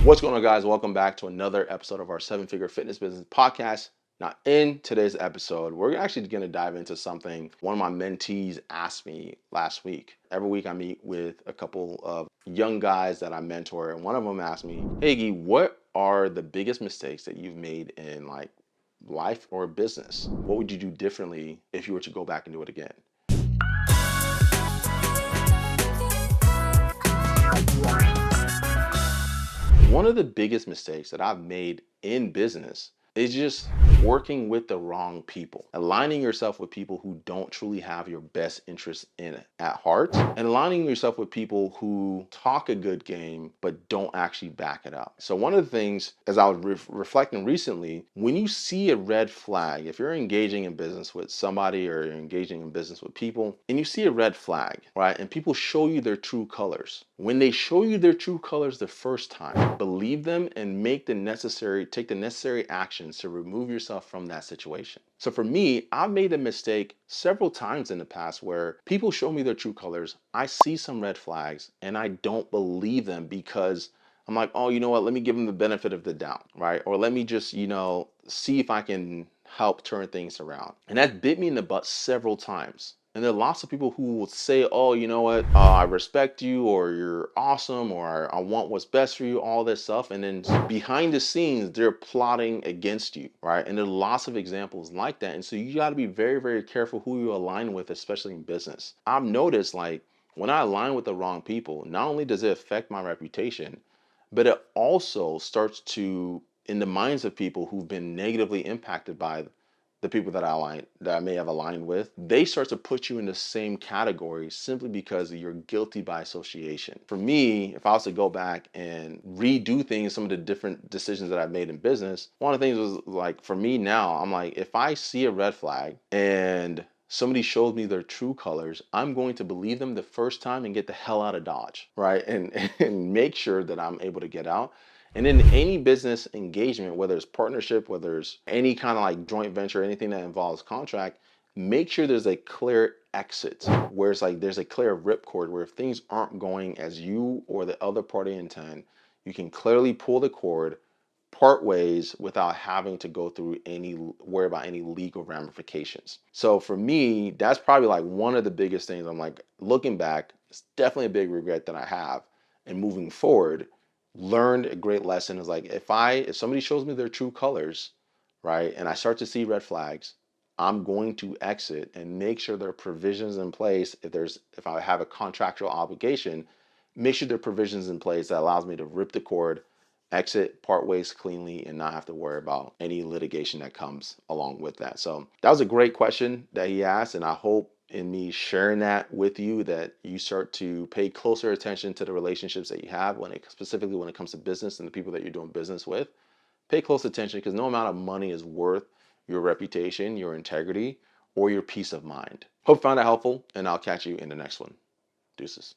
What's going on, guys? Welcome back to another episode of our Seven Figure Fitness Business Podcast. Now, in today's episode, we're actually going to dive into something one of my mentees asked me last week. Every week, I meet with a couple of young guys that I mentor, and one of them asked me, "Hey, Iggy, what are the biggest mistakes that you've made in life or business? What would you do differently if you were to go back and do it again?" One of the biggest mistakes that I've made in business is just working with the wrong people, aligning yourself with people who don't truly have your best interest at heart, and aligning yourself with people who talk a good game but don't actually back it up. So one of the things, as I was reflecting recently, when you see a red flag, if you're engaging in business with somebody or you're engaging in business with people and you see a red flag, right, and people show you their true colors, when they show you their true colors the first time, believe them and take the necessary actions to remove yourself from that situation. So for me, I've made a mistake several times in the past where people show me their true colors. I see some red flags and I don't believe them because I'm like, oh, you know what? Let me give them the benefit of the doubt, right? Or let me just, see if I can help turn things around. And that bit me in the butt several times. And there are lots of people who will say, oh, you know what, I respect you, or you're awesome, or I want what's best for you, all this stuff. And then behind the scenes, they're plotting against you, right? And there are lots of examples like that. And so you got to be very, very careful who you align with, especially in business. I've noticed when I align with the wrong people, not only does it affect my reputation, but it also starts to, in the minds of people who've been negatively impacted by the people that I may have aligned with, they start to put you in the same category simply because you're guilty by association. For me, if I was to go back and redo things, some of the different decisions that I've made in business, one of the things was for me now, I'm like, if I see a red flag and somebody shows me their true colors, I'm going to believe them the first time and get the hell out of Dodge, right? And make sure that I'm able to get out. And in any business engagement, whether it's partnership, whether it's any kind of joint venture, anything that involves contract, make sure there's a clear exit where it's there's a clear ripcord where if things aren't going as you or the other party intend, you can clearly pull the cord, part ways without having to go through worry about any legal ramifications. So for me, that's probably one of the biggest things. I'm looking back, it's definitely a big regret that I have. And moving forward, learned a great lesson is if somebody shows me their true colors, right, and I start to see red flags, I'm going to exit and make sure there are provisions in place. If I have a contractual obligation, make sure there are provisions in place that allows me to rip the cord, exit, part ways cleanly, and not have to worry about any litigation that comes along with that. So that was a great question that he asked, and I hope in me sharing that with you that you start to pay closer attention to the relationships that you have specifically when it comes to business and the people that you're doing business with. Pay close attention because no amount of money is worth your reputation, your integrity, or your peace of mind. Hope you found that helpful, and I'll catch you in the next one. Deuces.